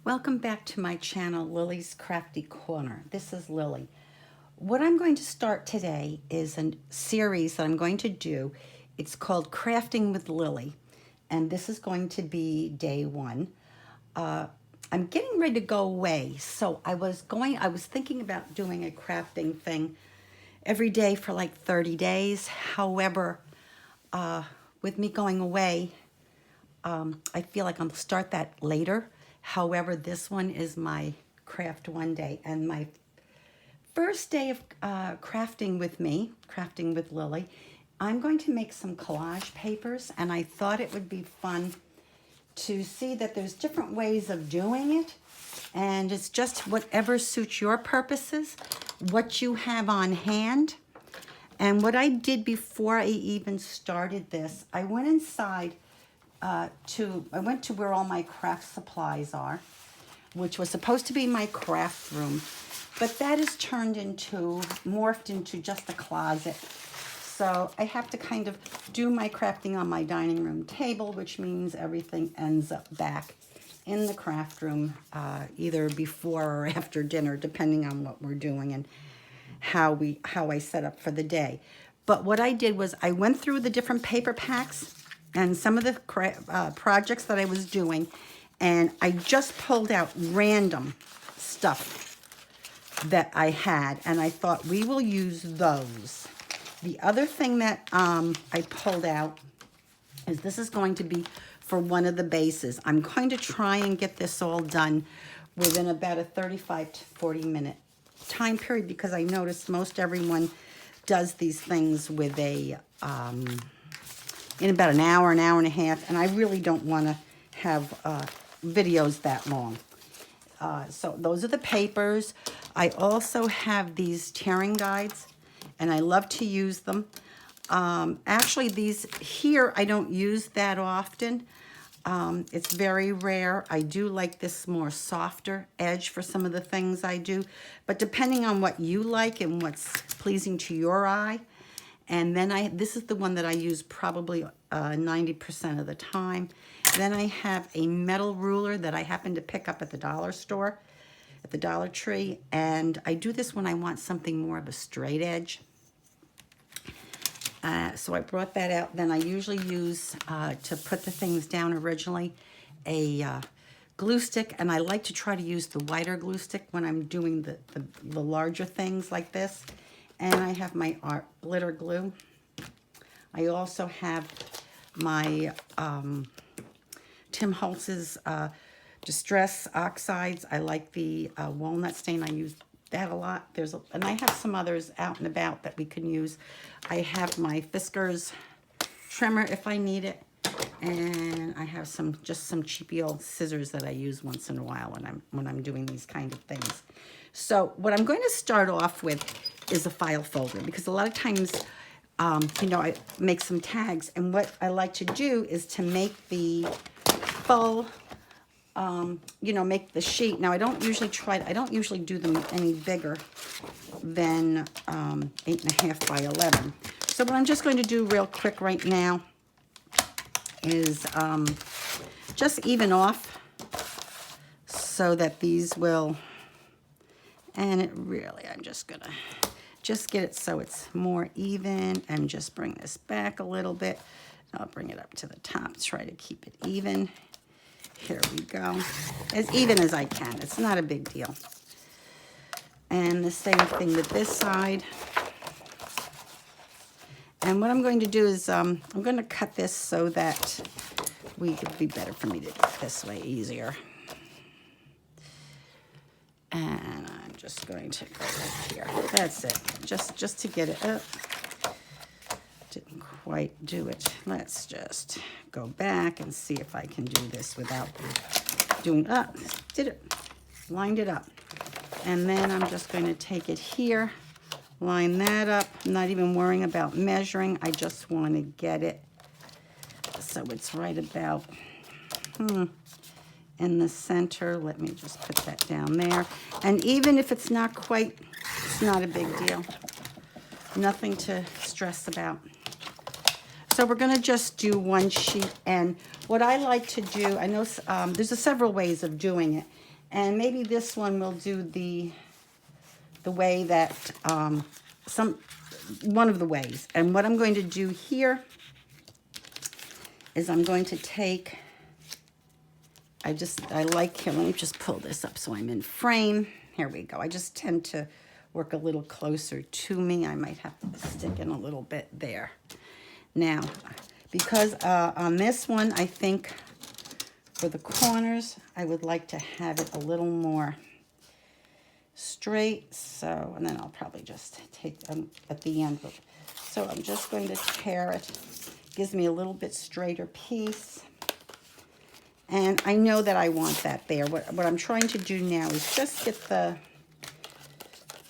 Welcome back to my channel, Lily's Crafty Corner. This is Lily. What I'm going to start today is a series that I'm going to do. It's called Crafting with Lily, and this is going to be day one. I'm getting ready to go away, so I was thinking about doing a crafting thing every day for like 30 days. However, with me going away, I feel like I'll start that later. However, this one is my craft one day, and my first day of crafting with Lily. I'm going to make some collage papers, and I thought it would be fun to see that there's different ways of doing it, and it's just whatever suits your purposes, what you have on hand. And what I did before I even started this, I went inside I went to where all my craft supplies are, which was supposed to be my craft room, but that is morphed into just a closet. So I have to kind of do my crafting on my dining room table, which means everything ends up back in the craft room, either before or after dinner, depending on what we're doing and how I set up for the day. But what I did was I went through the different paper packs and some of the projects that I was doing, and I just pulled out random stuff that I had, and I thought we will use those. The other thing that I pulled out is this is going to be for one of the bases. I'm going to try and get this all done within about a 35 to 40 minute time period, because I noticed most everyone does these things with in about an hour and a half, and I really don't want to have videos that long. So those are the papers. I also have these tearing guides, and I love to use them. Actually, these here, I don't use that often. It's very rare. I do like this more softer edge for some of the things I do, but depending on what you like and what's pleasing to your eye. And then this is the one that I use probably 90% of the time. Then I have a metal ruler that I happen to pick up at the dollar store, at the Dollar Tree. And I do this when I want something more of a straight edge. So I brought that out. Then I usually use, to put the things down originally, a glue stick. And I like to try to use the wider glue stick when I'm doing the larger things like this. And I have my art glitter glue. I also have my Tim Holtz's Distress Oxides. I like the walnut stain. I use that a lot. And I have some others out and about that we can use. I have my Fiskars trimmer if I need it. And I have just some cheapy old scissors that I use once in a while when I'm doing these kind of things. So what I'm going to start off with is a file folder, because a lot of times, I make some tags, and what I like to do is to make the full, make the sheet. Now I don't usually do them any bigger than 8.5 by 11. So what I'm just going to do real quick right now is just even off so that these will, and I'm just gonna get it so it's more even, and just bring this back a little bit. I'll bring it up to the top, try to keep it even. Here we go. As even as I can. It's not a big deal. And the same thing with this side. And what I'm going to do is I'm going to cut this so that it'd be better for me to do it this way, easier. And I'm just going to go right here. That's it. Just to get it up. Didn't quite do it. Let's just go back and see if I can do this without doing did it. Lined it up. And then I'm just going to take it here, line that up. I'm not even worrying about measuring. I just want to get it so it's right about in the center. Let me just put that down there. And even if it's not quite, it's not a big deal. Nothing to stress about. So we're going to just do one sheet. And what I like to do, I know there's several ways of doing it. And maybe this one will do the way that, one of the ways. And what I'm going to do here is I'm going to take, I like here, let me just pull this up so I'm in frame. Here we go. I just tend to work a little closer to me. I might have to stick in a little bit there. Now, because on this one, I think for the corners, I would like to have it a little more straight. So, and then I'll probably just take at the end. So I'm just going to tear it. Gives me a little bit straighter piece. And I know that I want that there. What I'm trying to do now is just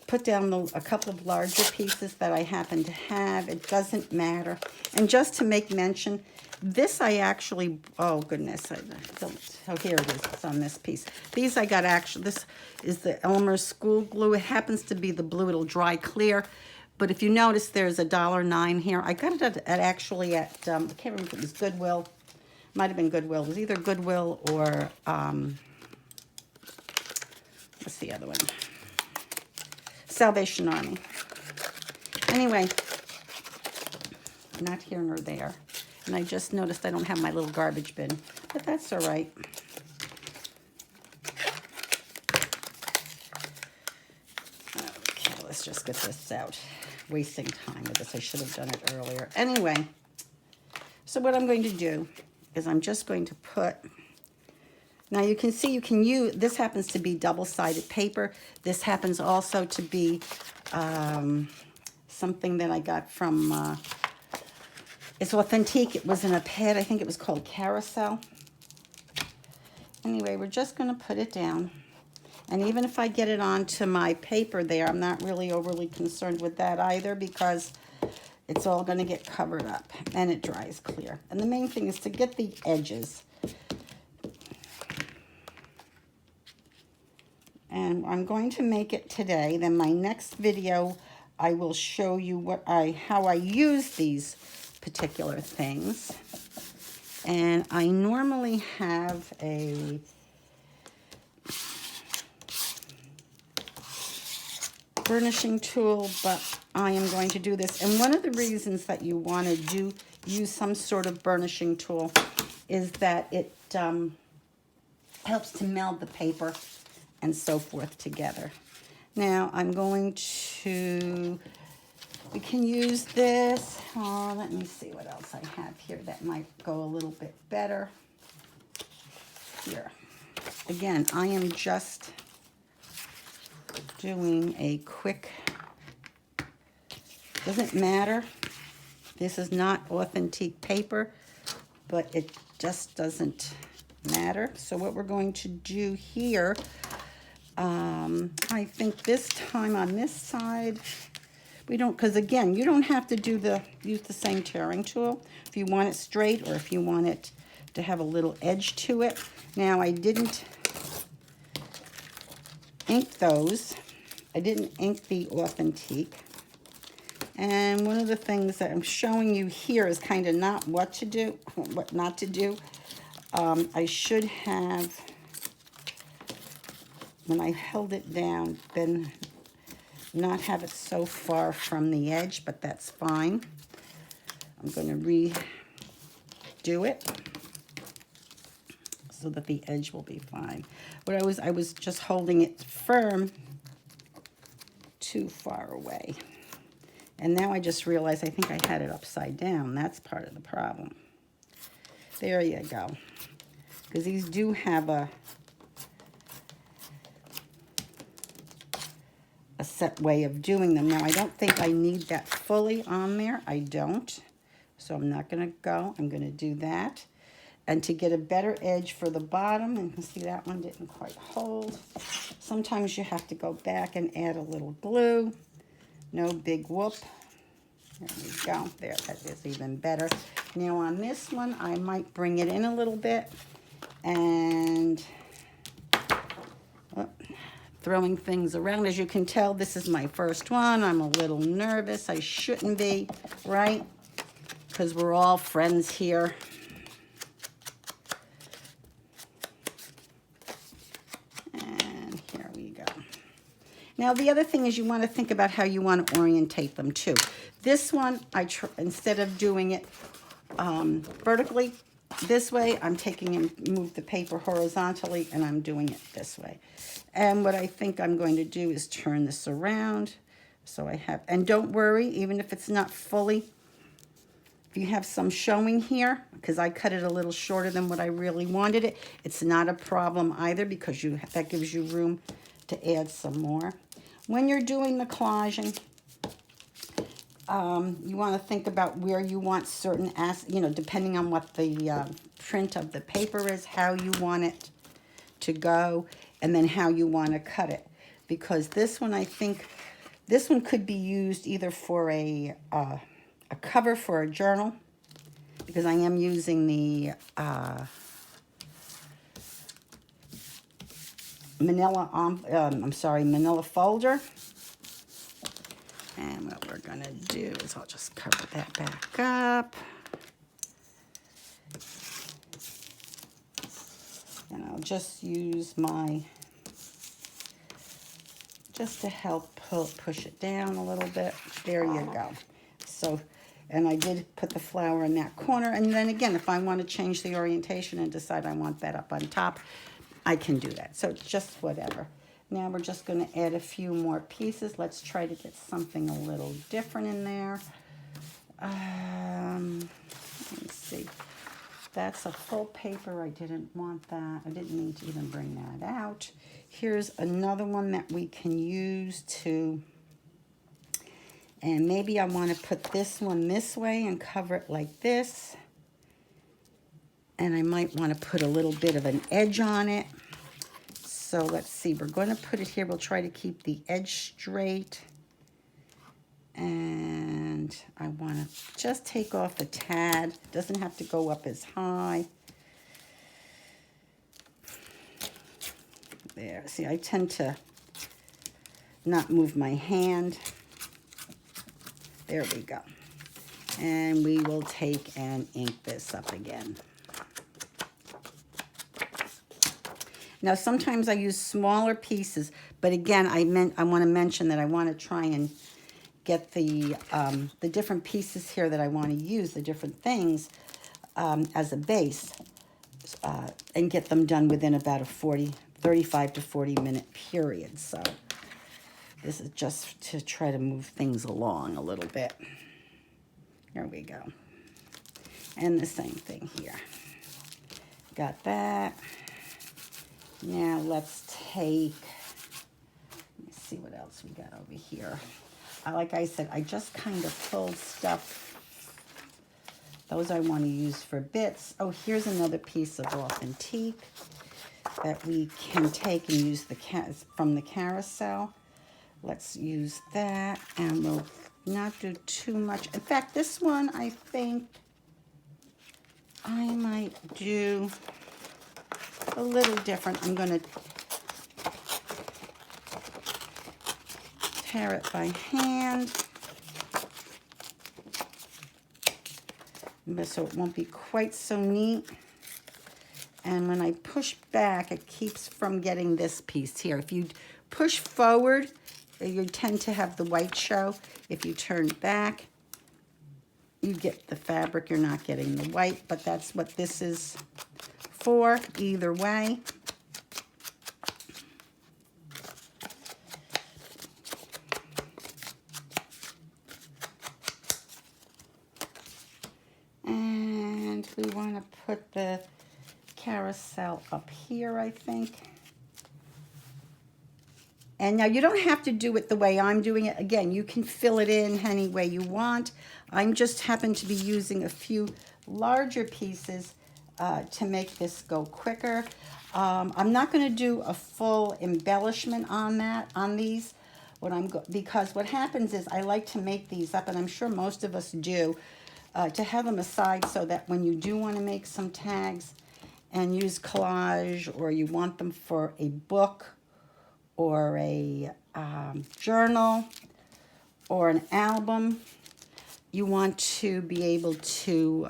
put down a couple of larger pieces that I happen to have. It doesn't matter. And just to make mention, this I actually, oh goodness, oh here it is, it's on this piece. These I got this is the Elmer School Glue. It happens to be the blue, it'll dry clear. But if you notice, there's $1.09 here. I got it at actually at, I can't remember if it was Goodwill. Might have been Goodwill. It was either Goodwill or, what's the other one? Salvation Army. Anyway, not here nor there. And I just noticed I don't have my little garbage bin, but that's all right. Okay, let's just get this out. Wasting time with this. I should have done it earlier. Anyway, so what I'm going to do is I'm just going to put, now you can see you can use, this happens to be double-sided paper. This happens also to be something that I got from, it's authentic. It was in a pad. I think it was called Carousel. Anyway, we're just going to put it down. And even if I get it onto my paper there, I'm not really overly concerned with that either because it's all going to get covered up and it dries clear. And the main thing is to get the edges. And I'm going to make it today. Then my next video, I will show you how I use these particular things. And I normally have a burnishing tool, but I am going to do this. And one of the reasons that you want to use some sort of burnishing tool is that it helps to meld the paper and so forth together. Now I'm going to, we can use this. Oh, let me see what else I have here that might go a little bit better. Here. Again, I am just doing a quick, doesn't matter. This is not authentic paper, but it just doesn't matter. So what we're going to do here, I think this time on this side, we don't, because again, you don't have to use the same tearing tool if you want it straight or if you want it to have a little edge to it. Now, I didn't ink those. I didn't ink the authentic. And one of the things that I'm showing you here is kind of not what to do, what not to do. I should have, when I held it down, then not have it so far from the edge, but that's fine. I'm going to redo it so that the edge will be fine. What I was just holding it firm too far away. And now I just realized I think I had it upside down. That's part of the problem. There you go. Because these do have a set way of doing them. Now, I don't think I need that fully on there. I don't. So I'm not going to go. I'm going to do that. And to get a better edge for the bottom, and you can see that one didn't quite hold. Sometimes you have to go back and add a little glue. No big whoop. There we go. There, that is even better. Now on this one, I might bring it in a little bit and throwing things around. As you can tell, this is my first one. I'm a little nervous. I shouldn't be, right? Because we're all friends here. Now the other thing is you want to think about how you want to orientate them too. This one, instead of doing it vertically this way, I'm taking and move the paper horizontally, and I'm doing it this way. And what I think I'm going to do is turn this around. So I have, and don't worry, even if it's not fully, if you have some showing here, because I cut it a little shorter than what I really wanted it, it's not a problem either, because that gives you room to add some more. When you're doing the collaging, you want to think about where you want certain, depending on what the print of the paper is, how you want it to go, and then how you want to cut it. Because this one, I think, this one could be used either for a cover for a journal, because I am using the manila folder. And what we're going to do is I'll just cover that back up. And I'll just use just to help push it down a little bit. There you go. So, and I did put the flower in that corner. And then again, if I want to change the orientation and decide I want that up on top, I can do that. So it's just whatever. Now we're just going to add a few more pieces. Let's try to get something a little different in there. Let me see. That's a full paper. I didn't want that. I didn't need to even bring that out. Here's another one that we can use to, and maybe I want to put this one this way and cover it like this. And I might want to put a little bit of an edge on it. So let's see, we're going to put it here. We'll try to keep the edge straight. And I want to just take off a tad. Doesn't have to go up as high. There, see, I tend to not move my hand. There we go. And we will take and ink this up again. Now, sometimes I use smaller pieces, but again, I want to mention that I want to try and get the different pieces here that I want to use, the different things, as a base, and get them done within about a 35 to 40 minute period. So this is just to try to move things along a little bit. There we go. And the same thing here. Got that. Now let's take, let me see what else we got over here. Like I said, I just kind of pulled stuff. Those I want to use for bits. Oh, here's another piece of authentique that we can take and use from the carousel. Let's use that, and we'll not do too much. In fact, this one I think I might do a little different. I'm going to tear it by hand, so it won't be quite so neat. And when I push back, it keeps from getting this piece here. If you push forward, you tend to have the white show. If you turn back, you get the fabric. You're not getting the white, but that's what this is for either way. And we want to put the carousel up here, I think. And now you don't have to do it the way I'm doing it. Again, you can fill it in any way you want. I'm just happen to be using a few larger pieces to make this go quicker. I'm not going to do a full embellishment on these. Because what happens is I like to make these up, and I'm sure most of us do, to have them aside so that when you do want to make some tags and use collage, or you want them for a book or a journal or an album, you want to be able to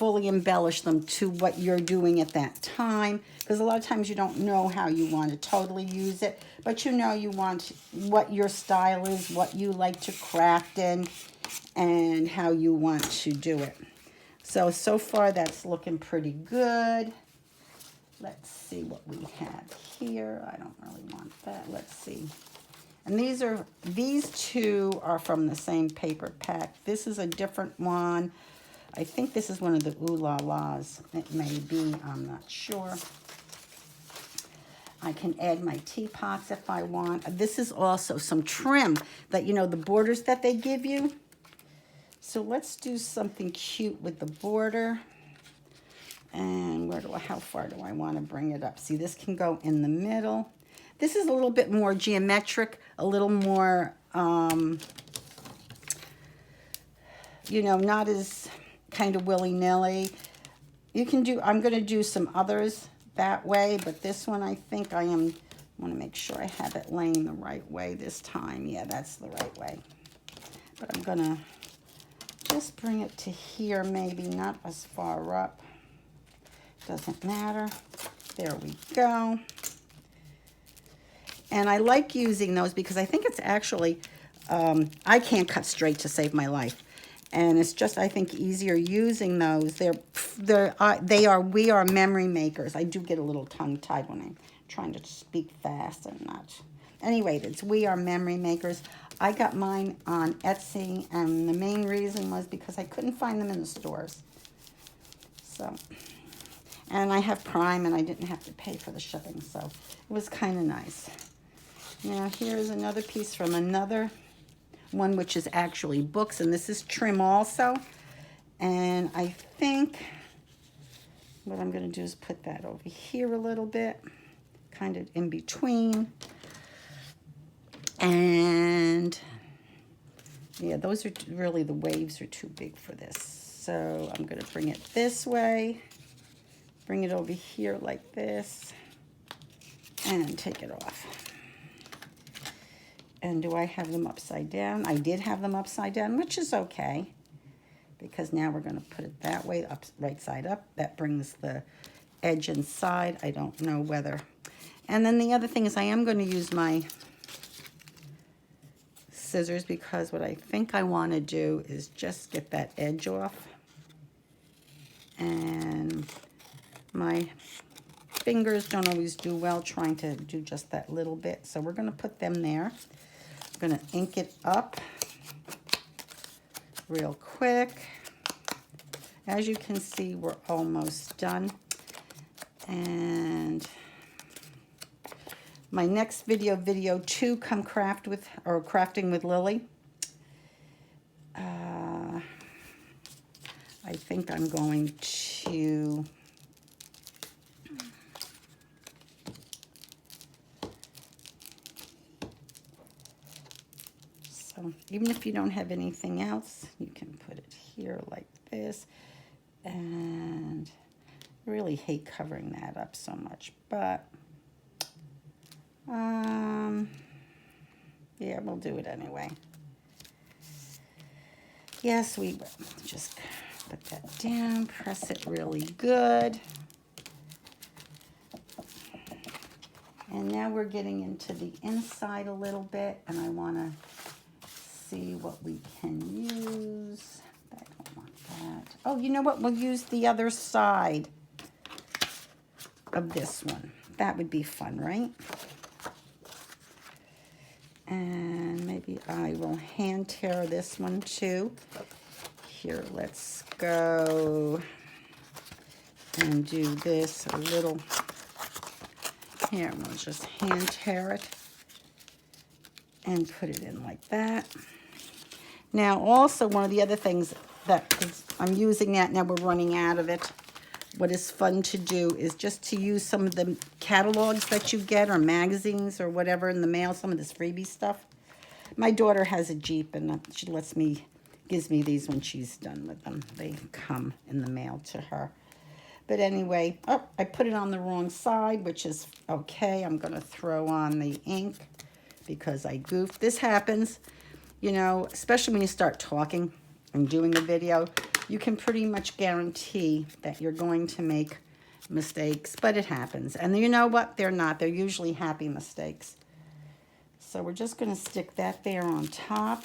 fully embellish them to what you're doing at that time. because a lot of times you don't know how you want to totally use it, but you know you want what your style is, what you like to craft in, and how you want to do it. So far that's looking pretty good. Let's see what we have here. I don't really want that. Let's see. And these two are from the same paper pack. This is a different one. I think this is one of the Ooh La Las. It may be, I'm not sure. I can add my teapots if I want. This is also some trim that, you know, the borders that they give you. So let's do something cute with the border. And how far do I want to bring it up? See, this can go in the middle. This is a little bit more geometric, a little more, you know, not as kind of willy-nilly. You can do, I'm going to do some others that way, but this one I think I want to make sure I have it laying the right way this time. Yeah, that's the right way. But I'm going to just bring it to here, maybe not as far up. Doesn't matter. There we go. And I like using those because I think it's actually, I can't cut straight to save my life. And it's just, I think, easier using those. We are memory makers. I do get a little tongue-tied when I'm trying to speak fast and not. Anyway, it's We Are Memory Makers. I got mine on Etsy, and the main reason was because I couldn't find them in the stores. So, and I have Prime, and I didn't have to pay for the shipping, so it was kind of nice. Now, here's another piece from another one, which is actually books, and this is trim also. And I think what I'm going to do is put that over here a little bit, kind of in between. And yeah, those are really, the waves are too big for this. So I'm going to bring it this way, bring it over here like this, and take it off. And do I have them upside down? I did have them upside down, which is okay, because now we're going to put it that way, up, right side up. That brings the edge inside. I don't know whether. And then the other thing is I am going to use my scissors, because what I think I want to do is just get that edge off. And my fingers don't always do well trying to do just that little bit. So we're going to put them there. I'm going to ink it up real quick. As you can see, we're almost done. And my next video 2, come craft with, or crafting with Lillie. I think I'm going to even if you don't have anything else, you can put it here like this. And I really hate covering that up so much, but yeah, we'll do it anyway. Yes, we will. Just put that down, press it really good. And now we're getting into the inside a little bit, and I want to see what we can use. I don't want that. Oh, you know what? We'll use the other side of this one. That would be fun, right? And maybe I will hand tear this one too. Here, let's go and do this a little. Here, we'll just hand tear it and put it in like that. Now, also, one of the other things that I'm using that, now we're running out of it. What is fun to do is just to use some of the catalogs that you get, or magazines or whatever in the mail, some of this freebie stuff. My daughter has a Jeep, and she gives me these when she's done with them. They come in the mail to her. But anyway, oh, I put it on the wrong side, which is okay. I'm going to throw on the ink because I goofed. This happens, you know, especially when you start talking and doing a video. You can pretty much guarantee that you're going to make mistakes, but it happens. And you know what? They're not. They're usually happy mistakes. So we're just going to stick that there on top.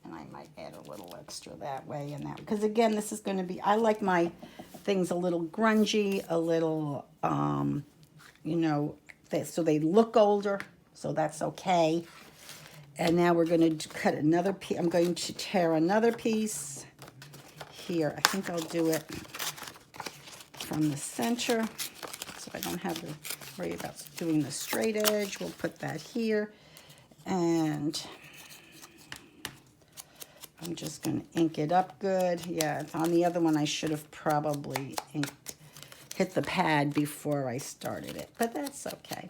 And I might add a little extra that way and that. Because again, this is going to be, I like my things a little grungy, a little, you know, so they look older. So that's okay. And now we're going to cut another piece. I'm going to tear another piece here. I think I'll do it from the center so I don't have to worry about doing the straight edge. We'll put that here. And I'm just going to ink it up good. Yeah, on the other one I should have probably hit the pad before I started it, but that's okay.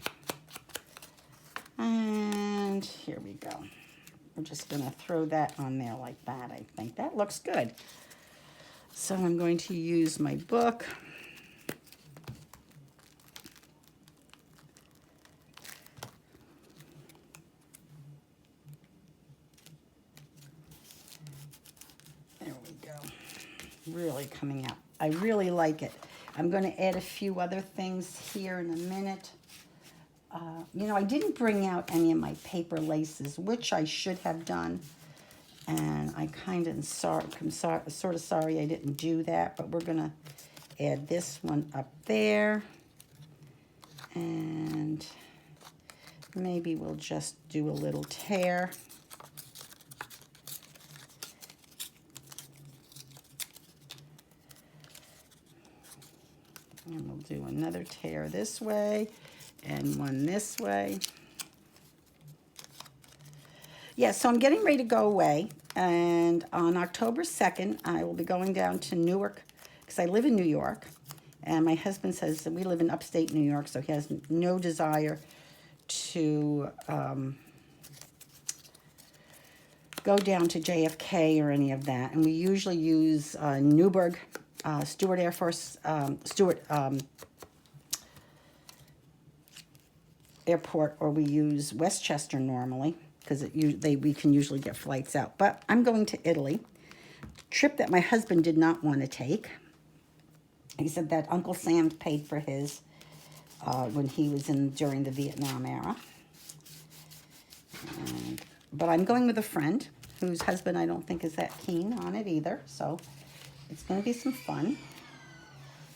And here we go. We're just going to throw that on there like that, I think. That looks good. So I'm going to use my book. There we go. Really coming out. I really like it. I'm going to add a few other things here in a minute. You know, I didn't bring out any of my paper laces, which I should have done. And I kind of I'm sort of sorry I didn't do that, but we're going to add this one up there. And maybe we'll just do a little tear. And we'll do another tear this way and one this way. Yeah, so I'm getting ready to go away, and on October 2nd, I will be going down to Newark, because I live in New York, and my husband says that we live in upstate New York, so he has no desire to go down to JFK or any of that, and we usually use Newburgh, Stewart Air Force, Stewart Airport, or we use Westchester normally, because we can usually get flights out. But I'm going to Italy, trip that my husband did not want to take. He said that Uncle Sam paid for his when he was during the Vietnam era. But I'm going with a friend whose husband I don't think is that keen on it either. So it's going to be some fun.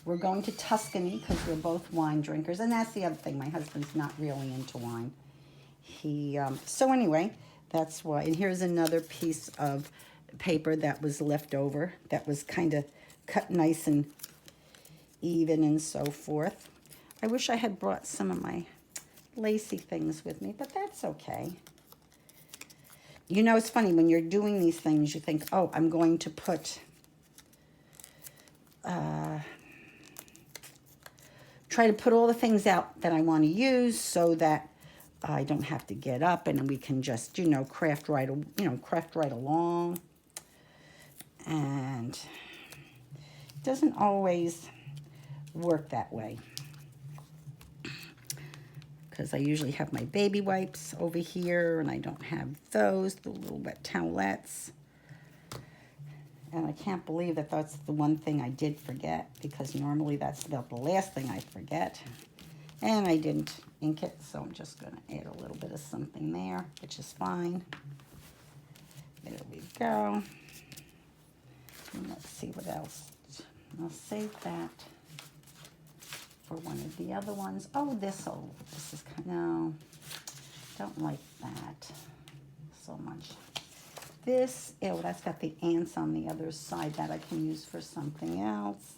We're going to Tuscany because we're both wine drinkers. And that's the other thing. My husband's not really into wine. So anyway, that's why. And here's another piece of paper that was left over that was kind of cut nice and even and so forth. I wish I had brought some of my lacy things with me, but that's okay. You know, it's funny, when you're doing these things, you think, oh, I'm going to put, try to put all the things out that I want to use so that I don't have to get up and we can just, you know, craft right along. And it doesn't always work that way, because I usually have my baby wipes over here and I don't have those, the little wet towelettes. And I can't believe that that's the one thing I did forget, because normally that's about the last thing I forget. And I didn't ink it, so I'm just going to add a little bit of something there, which is fine. There we go. And let's see what else. I'll save that for one of the other ones. Oh, this is kind of, no, don't like that so much. This, ew, that's got the ants on the other side that I can use for something else.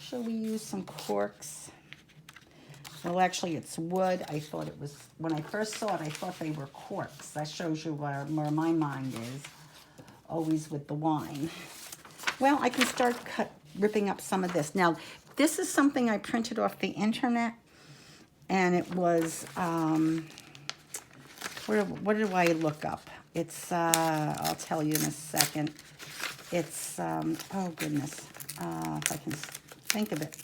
Shall we use some corks? Well, actually, it's wood. I thought it was, when I first saw it, I thought they were corks. That shows you where my mind is, always with the wine. Well, I can start ripping up some of this. Now, this is something I printed off the internet, and it was, what do I look up? It's, I'll tell you in a second. It's, oh goodness, if I can think of it.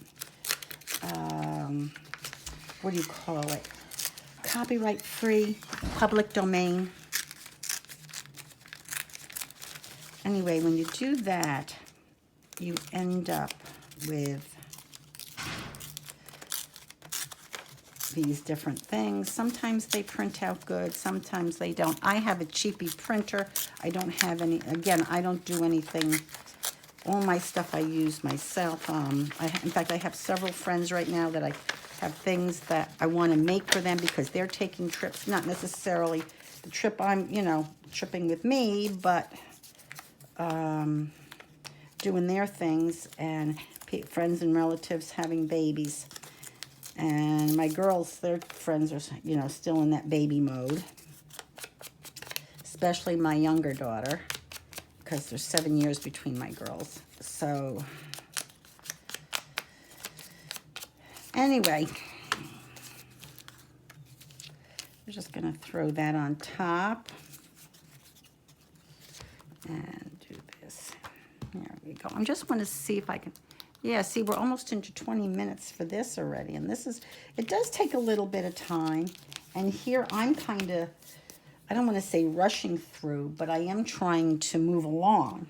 What do you call it? Copyright free, public domain. Anyway, when you do that, you end up with these different things. Sometimes they print out good, sometimes they don't. I have a cheapy printer. I don't have any, again, I don't do anything. All my stuff I use myself. In fact, I have several friends right now that I have things that I want to make for them because they're taking trips, not necessarily the trip I'm, tripping with me, but doing their things, and friends and relatives having babies. And my girls, their friends are, still in that baby mode, especially my younger daughter, because there's 7 years between my girls. So anyway, we're just going to throw that on top and do this. There we go. I just want to see if I can, yeah, see, we're almost into 20 minutes for this already. And this is, it does take a little bit of time. And here I'm kind of, I don't want to say rushing through, but I am trying to move along.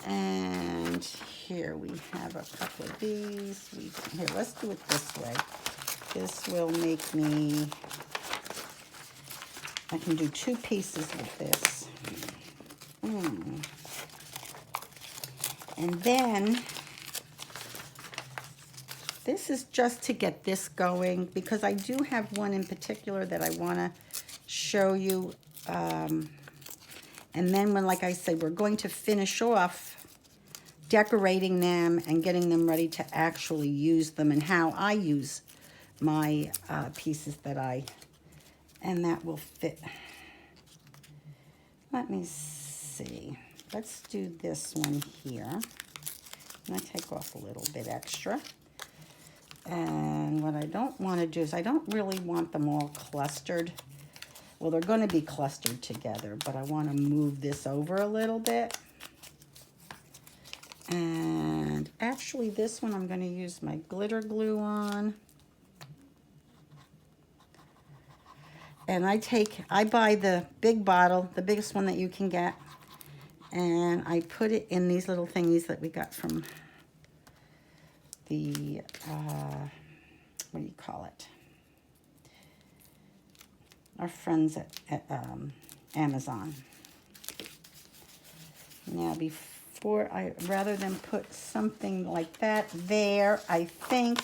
And here we have a couple of these. Here, let's do it this way. This will make me, I can do 2 pieces with this. And then, this is just to get this going, because I do have one in particular that I want to show you. And then when, like I said, we're going to finish off decorating them and getting them ready to actually use them, and how I use my pieces and that will fit. Let me see. Let's do this one here. I'm going to take off a little bit extra. And what I don't want to do is I don't really want them all clustered. Well, they're going to be clustered together, but I want to move this over a little bit. And actually this one I'm going to use my glitter glue on. And I buy the big bottle, the biggest one that you can get. And I put it in these little thingies that we got from the, what do you call it? Our friends at Amazon. Now, rather than put something like that there, I think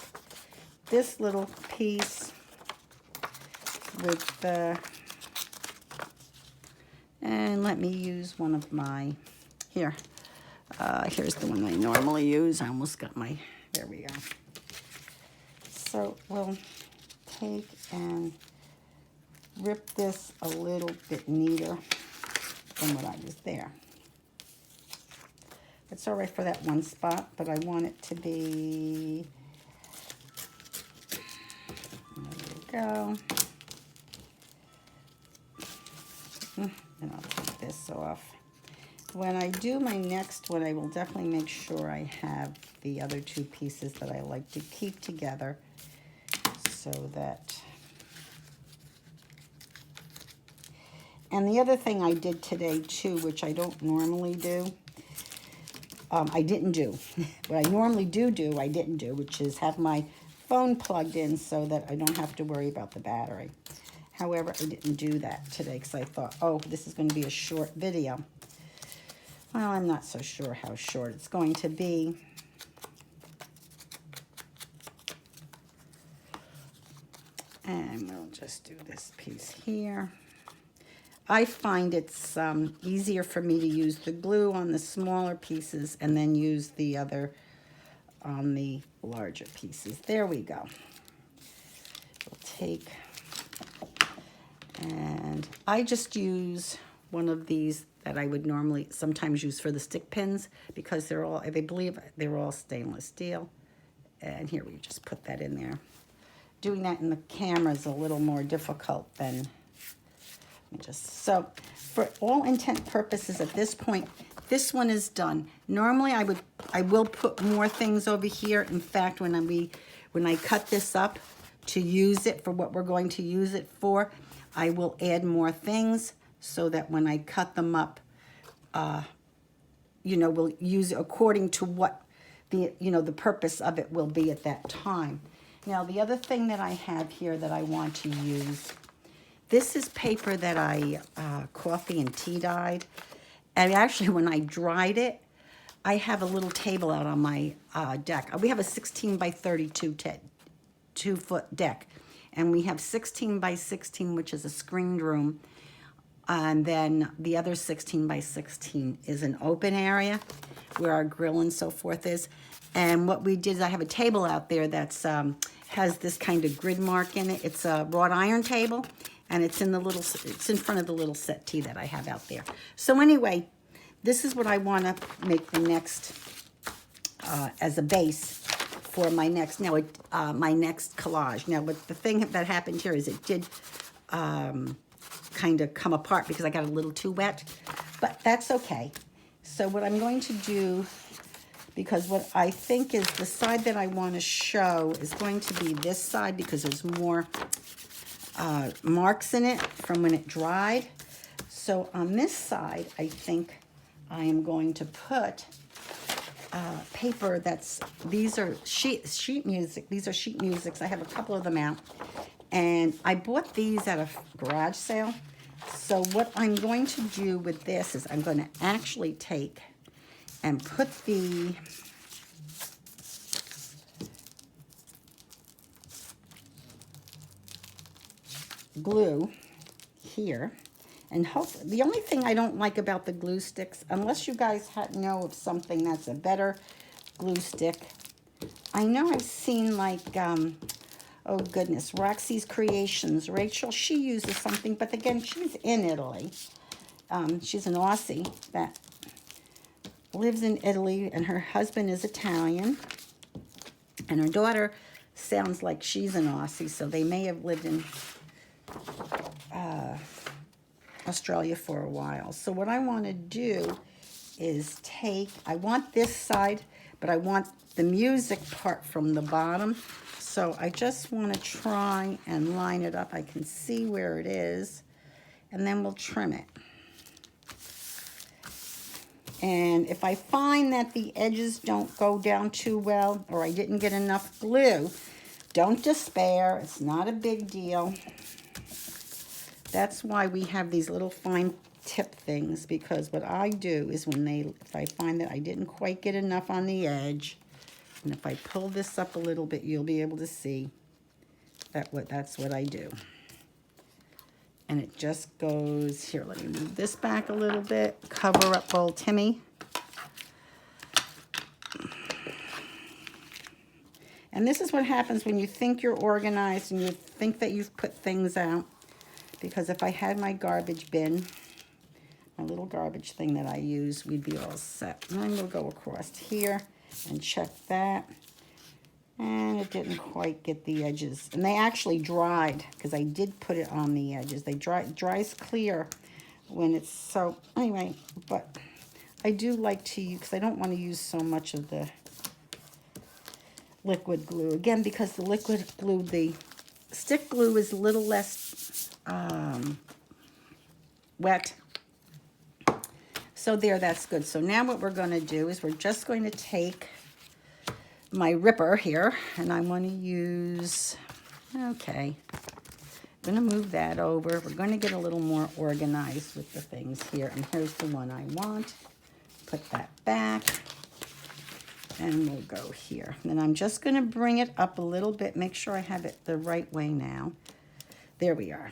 this little piece with the, and let me use one of my, here's the one I normally use. I almost got my, there we go. So we'll take and rip this a little bit neater than what I was there. It's all right for that one spot, but I want it to be, there we go. And I'll take this off. When I do my next one, I will definitely make sure I have the other 2 pieces that I like to keep together, so that. And the other thing I did today too, which I don't normally do, I didn't do. What I normally do, I didn't do, which is have my phone plugged in so that I don't have to worry about the battery. However, I didn't do that today because I thought, oh, this is going to be a short video. Well, I'm not so sure how short it's going to be. And we'll just do this piece here. I find it's easier for me to use the glue on the smaller pieces and then use the other on the larger pieces. There we go. We'll take, and I just use one of these that I would normally sometimes use for the stick pins, because I believe they're all stainless steel. And here we just put that in there. Doing that in the camera is a little more difficult than so for all intent purposes at this point, this one is done. Normally I will put more things over here. In fact, when I cut this up to use it for what we're going to use it for, I will add more things so that when I cut them up, we'll use it according to what the purpose of it will be at that time. Now, the other thing that I have here that I want to use, this is paper that I coffee and tea dyed. And actually, when I dried it, I have a little table out on my deck. We have a 16 by 32 2-foot deck. And we have 16 by 16, which is a screened room. And then the other 16 by 16 is an open area where our grill and so forth is. And what we did is I have a table out there that's has this kind of grid mark in it. It's a wrought iron table, and it's in front of the little settee that I have out there. So anyway, this is what I want to make the next as a base for my next my next collage. Now, what the thing that happened here is it did kind of come apart because I got a little too wet, but that's okay. So what I'm going to do, because what I think is the side that I want to show is going to be this side because there's more marks in it from when it dried. So on this side, I think I am going to put paper these are sheet music. These are sheet musics. I have a couple of them out. And I bought these at a garage sale. So what I'm going to do with this is I'm going to actually take and put the glue here. And hopefully, the only thing I don't like about the glue sticks, unless you guys know of something that's a better glue stick, I know I've seen like, oh goodness, Roxy's Creations. Rachel, she uses something, but again, she's in Italy. She's an Aussie that lives in Italy, and her husband is Italian. And her daughter sounds like she's an Aussie, so they may have lived in Australia for a while. So what I want to do is I want this side, but I want the music part from the bottom. So I just want to try and line it up. I can see where it is, and then we'll trim it. And if I find that the edges don't go down too well, or I didn't get enough glue, don't despair. It's not a big deal. That's why we have these little fine tip things, because what I do is if I find that I didn't quite get enough on the edge, and if I pull this up a little bit, you'll be able to see that's what I do. And it just goes here. Let me move this back a little bit, cover up old Timmy. And this is what happens when you think you're organized and you think that you've put things out. Because if I had my garbage bin, my little garbage thing that I use, we'd be all set. And then we'll go across here and check that. And it didn't quite get the edges. And they actually dried, because I did put it on the edges. It dries clear when it's so, anyway, but I do like to use, because I don't want to use so much of the liquid glue. Again, because the liquid glue, the stick glue is a little less wet. So there, that's good. So now what we're going to do is we're just going to take my ripper here, and I want to use, okay, I'm going to move that over. We're going to get a little more organized with the things here. And here's the one I want. Put that back. And we'll go here. And then I'm just going to bring it up a little bit. Make sure I have it the right way now. There we are.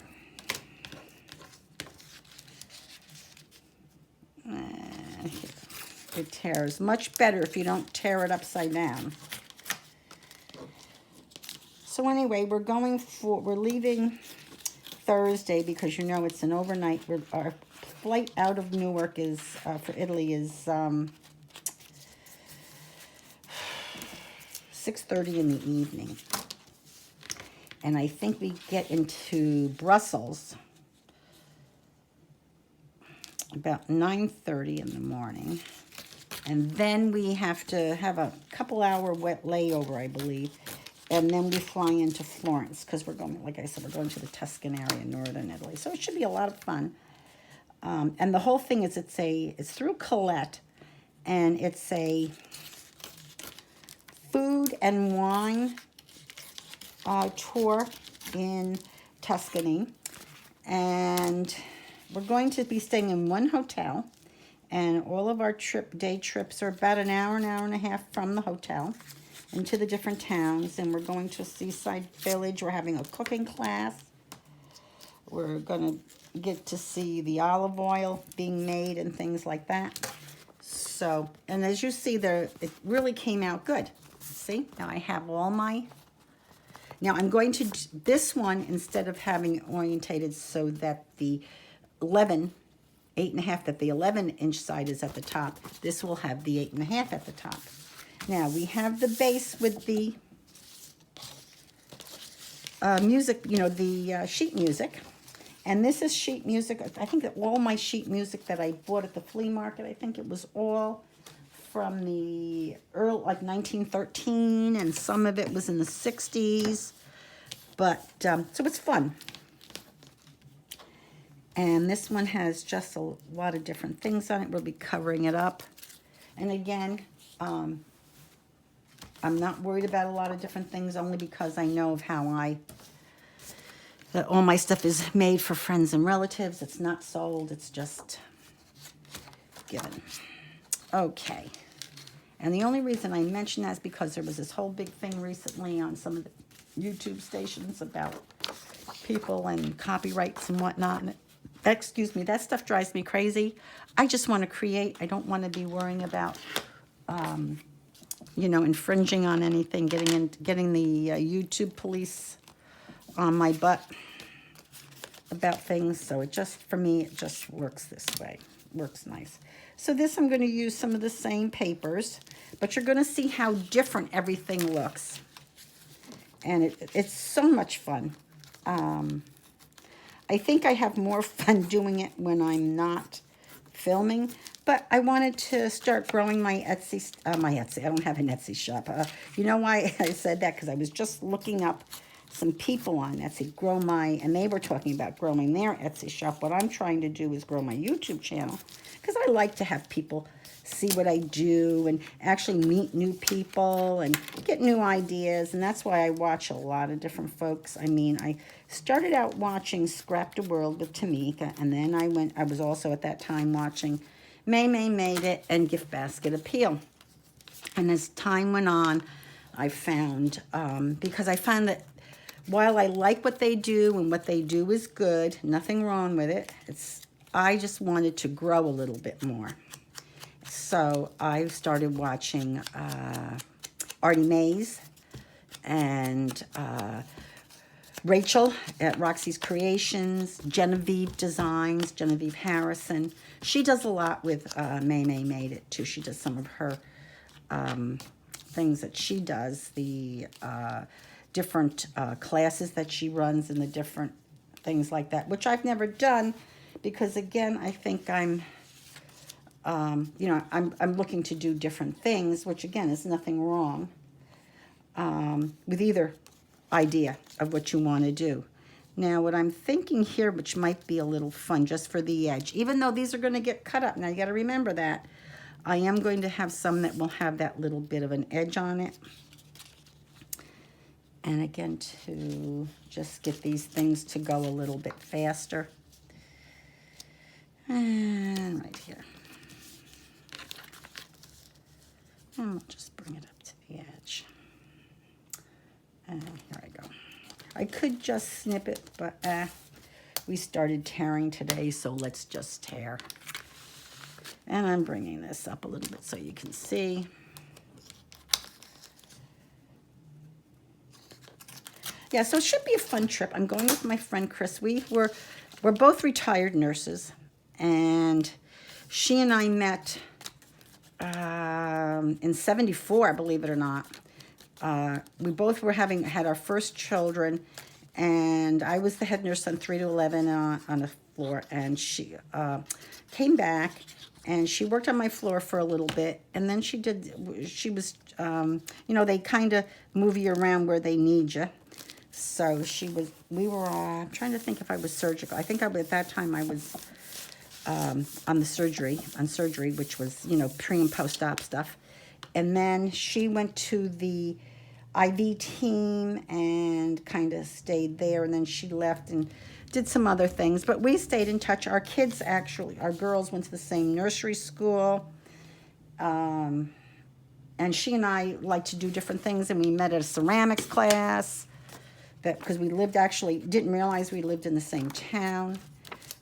And here. It tears much better if you don't tear it upside down. So anyway, we're leaving Thursday because you know it's an overnight. Our flight out of Newark is for Italy is 6:30 in the evening. And I think we get into Brussels about 9:30 in the morning. And then we have to have a couple-hour wet layover, I believe. And then we fly into Florence because we're going, like I said, we're going to the Tuscan area, northern Italy. So it should be a lot of fun. And the whole thing is it's through Colette, and it's a food and wine tour in Tuscany, and we're going to be staying in one hotel, and all of our day trips are about an hour and a half from the hotel into the different towns, and we're going to a seaside village. We're having a cooking class. We're going to get to see the olive oil being made and things like that. So, and as you see there, it really came out good. See, now I have all my, now I'm going to, this one, instead of having it orientated so that the 8.5, that the 11-inch side is at the top, this will have the 8.5 at the top. Now we have the base with the music, you know, the sheet music. And this is sheet music. I think that all my sheet music that I bought at the flea market, I think it was all from the early, like 1913, and some of it was in the 60s. But, so it's fun. And this one has just a lot of different things on it. We'll be covering it up. And again, I'm not worried about a lot of different things, only because I know of how that all my stuff is made for friends and relatives. It's not sold, it's just given. Okay. And the only reason I mention that is because there was this whole big thing recently on some of the YouTube stations about people and copyrights and whatnot. And excuse me, that stuff drives me crazy. I just want to create. I don't want to be worrying about, you know, infringing on anything, getting the YouTube police on my butt about things. So it just, for me, it just works this way. Works nice. So this, I'm going to use some of the same papers, but you're going to see how different everything looks. And it's so much fun. I think I have more fun doing it when I'm not filming, but I wanted to start growing my Etsy, I don't have an Etsy shop. You know why I said that? Because I was just looking up some people on Etsy, and they were talking about growing their Etsy shop. What I'm trying to do is grow my YouTube channel, because I like to have people see what I do and actually meet new people and get new ideas. And that's why I watch a lot of different folks. I mean, I started out watching Scrap the World with Tamika, and then I was also at that time watching May Made It and Gift Basket Appeal. And as time went on, I found, because I found that while I like what they do and what they do is good, nothing wrong with it, I just wanted to grow a little bit more. So I started watching Artie Mays and Rachel at Roxy's Creations, Genevieve Designs, Genevieve Harrison. She does a lot with May Made It too. She does some of her things that she does, the different classes that she runs and the different things like that, which I've never done because, again, I think I'm looking to do different things, which, again, is nothing wrong with either idea of what you want to do. Now, what I'm thinking here, which might be a little fun just for the edge, even though these are going to get cut up, now you got to remember that, I am going to have some that will have that little bit of an edge on it. And again, to just get these things to go a little bit faster. And right here. And we'll just bring it up to the edge. And here I go. I could just snip it, but we started tearing today, so let's just tear. And I'm bringing this up a little bit so you can see. Yeah, so it should be a fun trip. I'm going with my friend Chris. We're both retired nurses, and she and I met in '74, believe it or not. We both had our first children, and I was the head nurse on 3 to 11 on the floor, and she came back, and she worked on my floor for a little bit, and then they kind of move you around where they need you. So we were, I'm trying to think if I was surgical. I think at that time I was on surgery, which was, pre and post-op stuff. And then she went to the IV team and kind of stayed there. And then she left and did some other things. But we stayed in touch. Our kids actually, our girls went to the same nursery school. And she and I like to do different things. And we met at a ceramics class. That because we lived actually, didn't realize we lived in the same town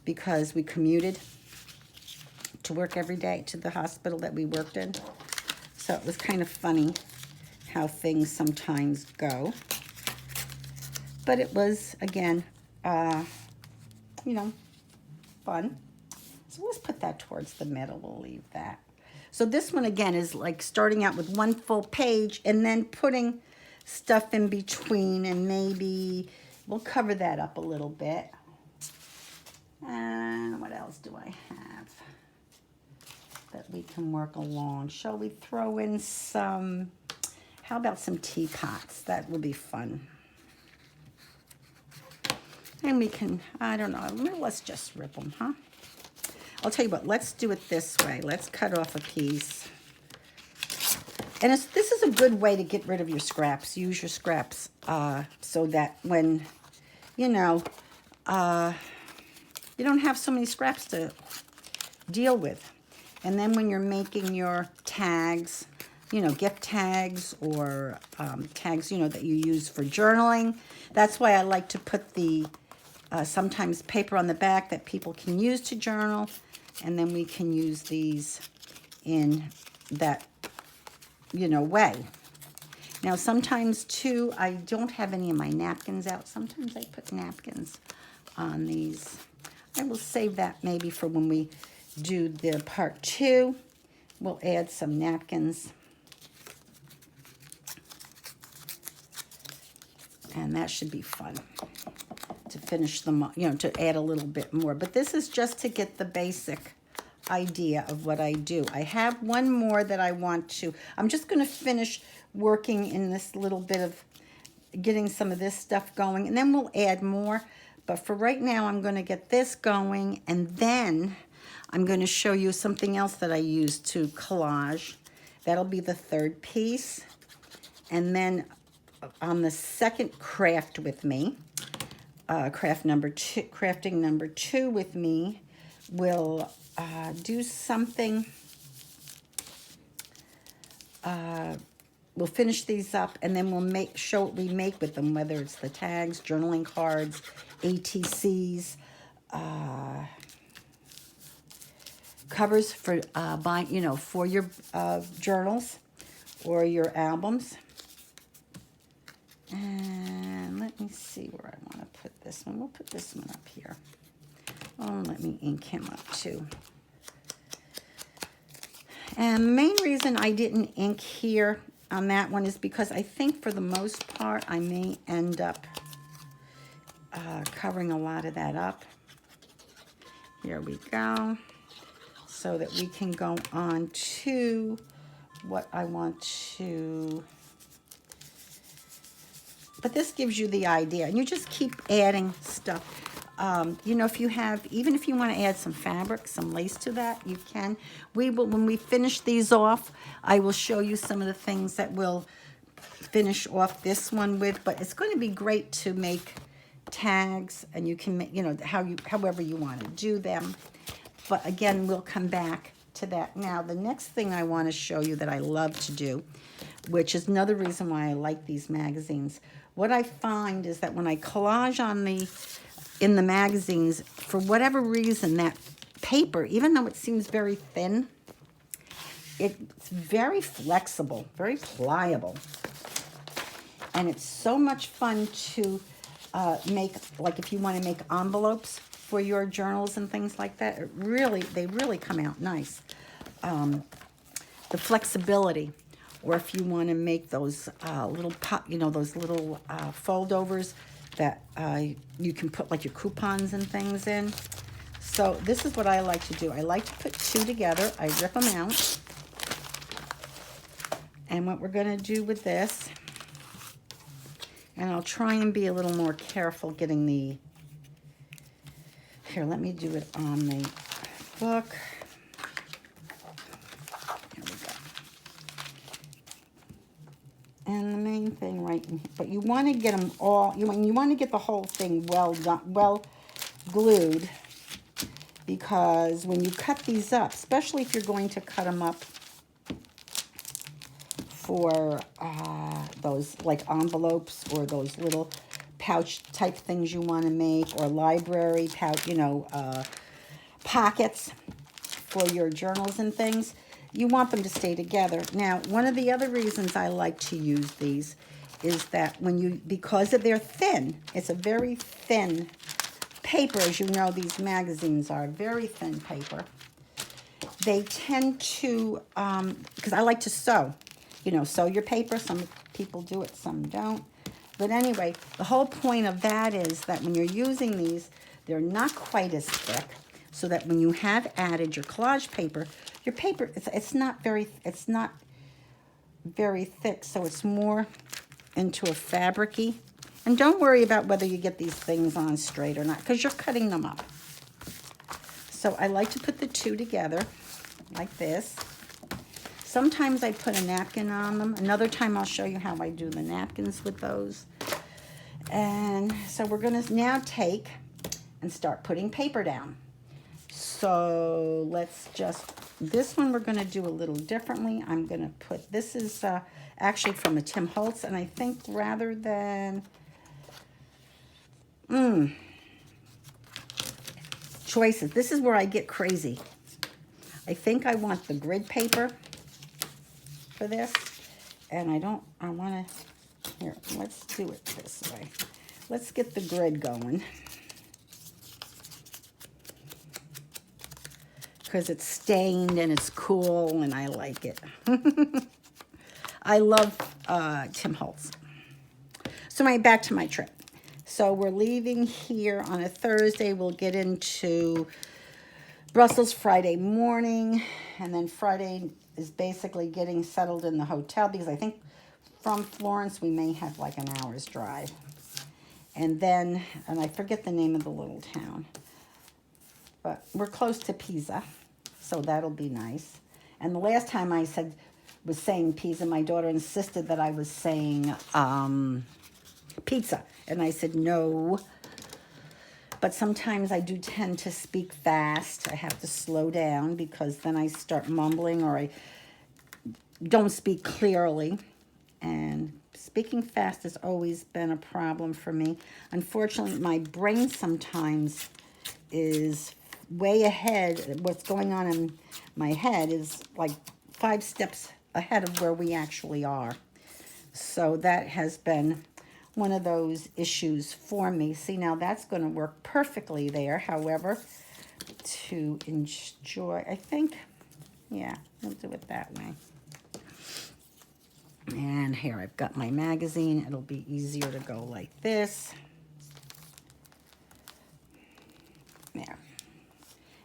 because we commuted to work every day to the hospital that we worked in. So it was kind of funny how things sometimes go. But it was, again, you know, fun. So let's put that towards the middle. We'll leave that. So this one, again, is like starting out with one full page and then putting stuff in between, and maybe we'll cover that up a little bit. And what else do I have that we can work along? Shall we throw in some, how about some teapots? That would be fun. And we can, I don't know, let's just rip them, huh? I'll tell you what, let's do it this way. Let's cut off a piece. And this is a good way to get rid of your scraps. Use your scraps so that when, you know, you don't have so many scraps to deal with. And then when you're making your tags, you know, gift tags or tags, you know, that you use for journaling, that's why I like to put the sometimes paper on the back that people can use to journal. And then we can use these in that, you know, way. Now, sometimes, too, I don't have any of my napkins out. Sometimes I put napkins on these. I will save that maybe for when we do the part 2. We'll add some napkins. And that should be fun to finish them, you know, to add a little bit more. But this is just to get the basic idea of what I do. I have one more that I want to, I'm just going to finish working in this little bit of getting some of this stuff going, and then we'll add more. But for right now, I'm going to get this going, and then I'm going to show you something else that I use to collage. That'll be the third piece. And then on the second craft with me, crafting number 2 with me, we'll do something. We'll finish these up, and then we'll show what we make with them, whether it's the tags, journaling cards, ATCs, covers for buying, you know, for your journals or your albums. And let me see where I want to put this one. We'll put this one up here. Oh, let me ink him up too. And the main reason I didn't ink here on that one is because I think for the most part I may end up covering a lot of that up. Here we go. So that we can go on to what I want to... But this gives you the idea. And you just keep adding stuff. You know, if you have, even if you want to add some fabric, some lace to that, you can. We will, when we finish these off, I will show you some of the things that we'll finish off this one with. But it's going to be great to make tags, and you can make, you know, however you want to do them. But again, we'll come back to that. Now, the next thing I want to show you that I love to do, which is another reason why I like these magazines. What I find is that when I collage in the magazines, for whatever reason, that paper, even though it seems very thin, it's very flexible, very pliable. And it's so much fun to make, like if you want to make envelopes for your journals and things like that, they really come out nice. The flexibility. Or if you want to make those those little foldovers that you can put like your coupons and things in. So this is what I like to do. I like to put 2 together. I rip them out. And what we're going to do with this, and I'll try and be a little more careful getting the, here, let me do it on the book. And the main thing right in here, but you want to get them all, you want to get the whole thing well done, well glued, because when you cut these up, especially if you're going to cut them up for those like envelopes or those little pouch type things you want to make, or library pouch, pockets for your journals and things, you want them to stay together. Now, one of the other reasons I like to use these is that because of their thin, it's a very thin paper, as you know, these magazines are very thin paper. They tend to, because I like to sew, sew your paper. Some people do it, some don't. But anyway, the whole point of that is that when you're using these, they're not quite as thick, so that when you have added your collage paper, your paper, it's not very thick, so it's more into a fabric-y. And don't worry about whether you get these things on straight or not, because you're cutting them up. So I like to put the two together like this. Sometimes I put a napkin on them. Another time I'll show you how I do the napkins with those. And so we're going to now take and start putting paper down. So let's this one we're going to do a little differently. I'm going to put, this is actually from a Tim Holtz, and I think rather than, choices, this is where I get crazy. I think I want the grid paper for this, and I want to, here, let's do it this way. Let's get the grid going, because it's stained and it's cool and I like it. I love Tim Holtz. So back to my trip. So we're leaving here on a Thursday. We'll get into Brussels Friday morning, and then Friday is basically getting settled in the hotel, because I think from Florence we may have like an hour's drive. And then, and I forget the name of the little town, but we're close to Pisa, so that'll be nice. And the last time I was saying Pisa, my daughter insisted that I was saying pizza, and I said no. But sometimes I do tend to speak fast. I have to slow down, because then I start mumbling or I don't speak clearly. And speaking fast has always been a problem for me. Unfortunately, my brain sometimes is way ahead. What's going on in my head is like 5 steps ahead of where we actually are. So that has been one of those issues for me. See, now that's going to work perfectly there. However, to enjoy, I think, yeah, we'll do it that way. And here I've got my magazine. It'll be easier to go like this. There.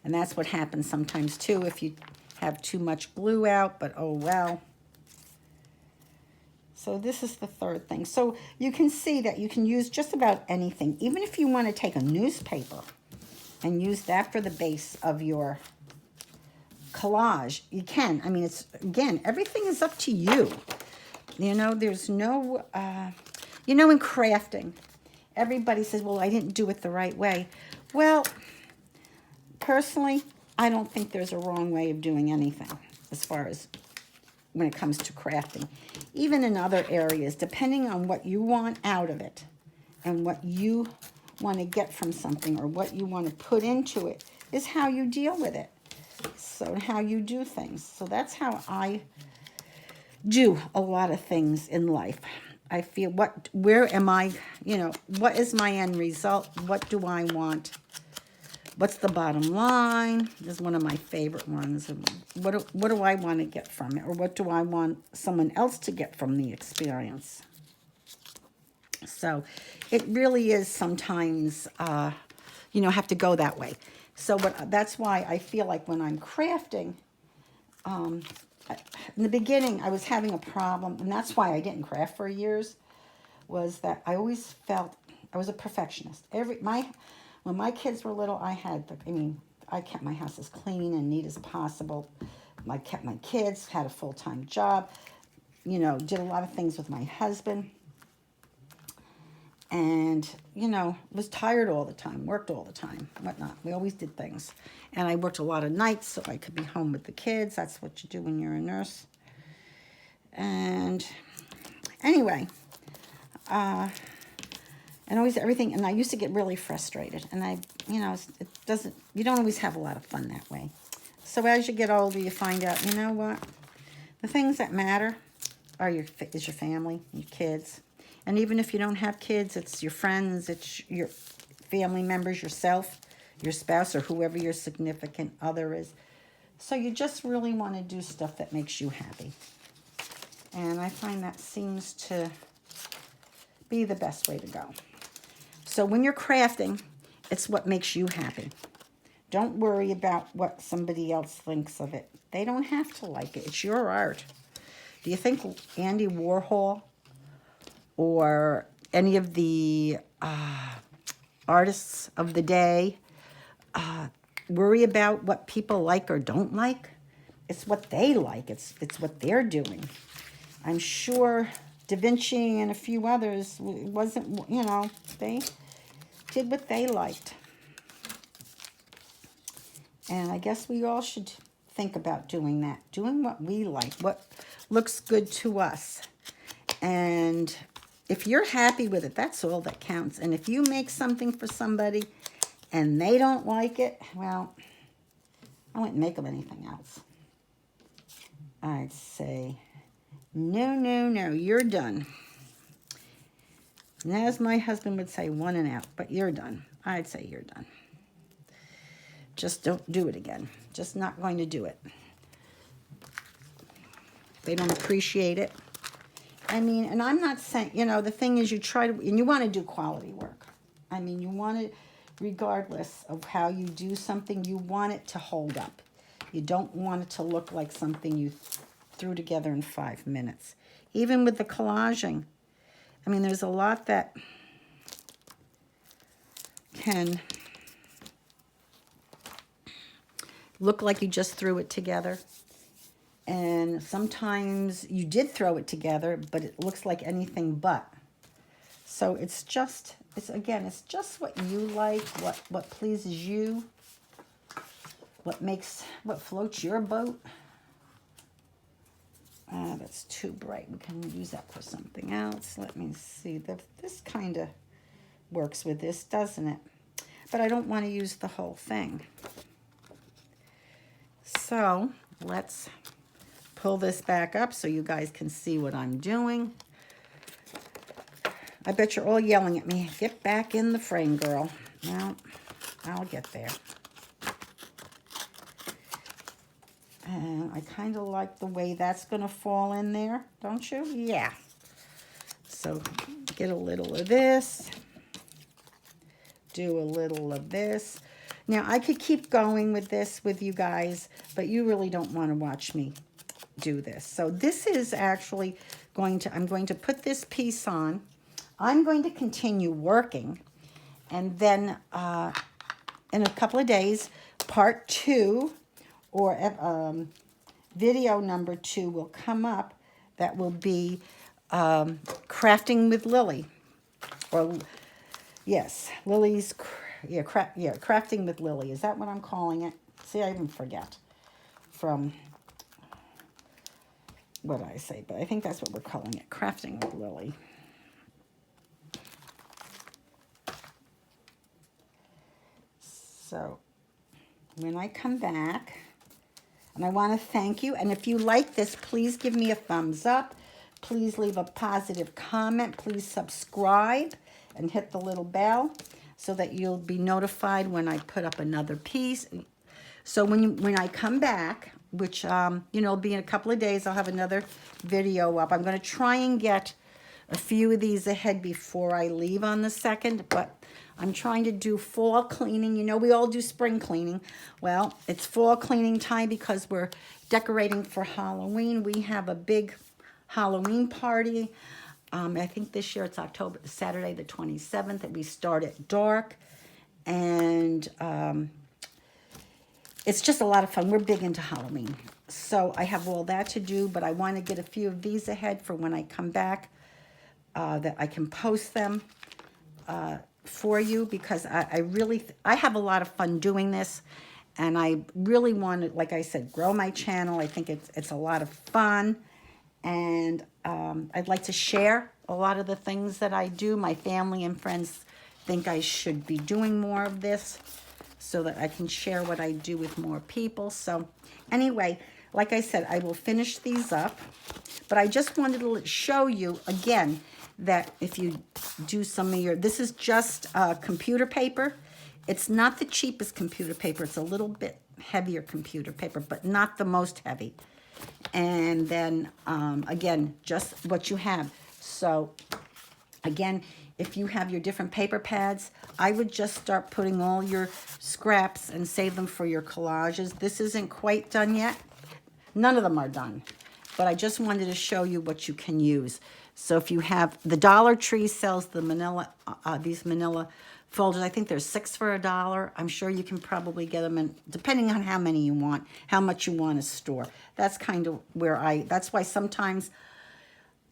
And that's what happens sometimes too if you have too much glue out, but oh well. So this is the third thing. So you can see that you can use just about anything. Even if you want to take a newspaper and use that for the base of your collage, you can. I mean, it's, again, everything is up to you. There's no, in crafting, everybody says, well, I didn't do it the right way. Well, personally, I don't think there's a wrong way of doing anything as far as when it comes to crafting. Even in other areas, depending on what you want out of it and what you want to get from something or what you want to put into it is how you deal with it. So how you do things. So that's how I do a lot of things in life. I feel, where am I, what is my end result? What do I want? What's the bottom line? This is one of my favorite ones. What do I want to get from it? Or what do I want someone else to get from the experience? So it really is sometimes, have to go that way. So that's why I feel like when I'm crafting, in the beginning I was having a problem, and that's why I didn't craft for years, was that I always felt I was a perfectionist. When my kids were little, I kept my house as clean and neat as possible. I kept my kids, had a full-time job. you know, did a lot of things with my husband. And, you know, was tired all the time, worked all the time, whatnot. We always did things. And I worked a lot of nights so I could be home with the kids. That's what you do when you're a nurse. And anyway, and always everything, and I used to get really frustrated. And you know, you don't always have a lot of fun that way. So as you get older, you find out, you know what? The things that matter is your family, your kids. And even if you don't have kids, it's your friends, it's your family members, yourself, your spouse, or whoever your significant other is. So you just really want to do stuff that makes you happy. And I find that seems to be the best way to go. So when you're crafting, it's what makes you happy. Don't worry about what somebody else thinks of it. They don't have to like it. It's your art. Do you think Andy Warhol or any of the artists of the day worry about what people like or don't like? It's what they like. It's what they're doing. I'm sure Da Vinci and a few others wasn't, you know, they did what they liked. And I guess we all should think about doing that. Doing what we like, what looks good to us. And if you're happy with it, that's all that counts. And if you make something for somebody and they don't like it, well, I wouldn't make them anything else. I'd say, no, no, no, you're done. And as my husband would say, one and out, but you're done. I'd say you're done. Just don't do it again. Just not going to do it. They don't appreciate it. I mean, and I'm not saying, you know, the thing is you try to, and you want to do quality work. I mean, you want it, regardless of how you do something, you want it to hold up. You don't want it to look like something you threw together in 5 minutes. Even with the collaging. I mean, there's a lot that can look like you just threw it together. And sometimes you did throw it together, but it looks like anything but. So it's just what you like, what pleases you, what floats your boat. That's too bright. We can use that for something else. Let me see. This kind of works with this, doesn't it? But I don't want to use the whole thing. So let's pull this back up so you guys can see what I'm doing. I bet you're all yelling at me. Get back in the frame, girl. Well, I'll get there. And I kind of like the way that's going to fall in there, don't you? Yeah. So get a little of this. Do a little of this. Now, I could keep going with this with you guys, but you really don't want to watch me do this. So this is actually I'm going to put this piece on. I'm going to continue working. And then in a couple of days, part 2 or video number 2 will come up. That will be crafting with Lillie. Or, yes, Lillie's... Yeah, crafting with Lillie. Is that what I'm calling it? See, I even forget from what I say, but I think that's what we're calling it, crafting with Lillie. So when I come back, and I want to thank you, and if you like this, please give me a thumbs up. Please leave a positive comment. Please subscribe and hit the little bell, so that you'll be notified when I put up another piece. So when I come back, which, you know, it'll be in a couple of days, I'll have another video up. I'm going to try and get a few of these ahead before I leave on the 2nd, but I'm trying to do fall cleaning. You know, we all do spring cleaning. Well, it's fall cleaning time because we're decorating for Halloween. We have a big Halloween party. I think this year it's Saturday the 27th, and we start at dark. And it's just a lot of fun. We're big into Halloween. So I have all that to do, but I want to get a few of these ahead for when I come back, that I can post them for you, because I really, I have a lot of fun doing this, and I really want to, like I said, grow my channel. I think it's a lot of fun, and I'd like to share a lot of the things that I do. My family and friends think I should be doing more of this so that I can share what I do with more people. So anyway, like I said, I will finish these up, but I just wanted to show you again that if you do some of your, this is just computer paper. It's not the cheapest computer paper. It's a little bit heavier computer paper, but not the most heavy. And then, again, just what you have. So, again, if you have your different paper pads, I would just start putting all your scraps and save them for your collages. This isn't quite done yet. None of them are done. But I just wanted to show you what you can use. So if you have, the Dollar Tree sells the manila, these manila folders. I think there's 6 for $1. I'm sure you can probably get them in, depending on how many you want, how much you want to store. That's kind of where that's why sometimes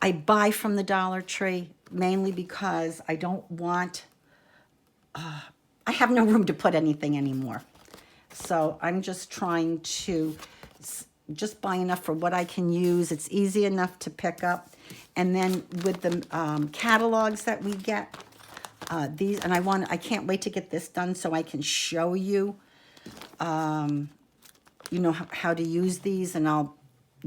I buy from the Dollar Tree, mainly because I don't want, I have no room to put anything anymore. So I'm just trying to just buy enough for what I can use. It's easy enough to pick up. And then with the catalogs that we get, these, and I can't wait to get this done so I can show you, you know, how to use these, and I'll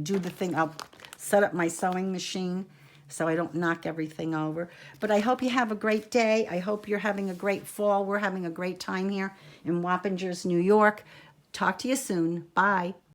do the thing. I'll set up my sewing machine so I don't knock everything over. But I hope you have a great day. I hope you're having a great fall. We're having a great time here in Wappingers, New York. Talk to you soon. Bye.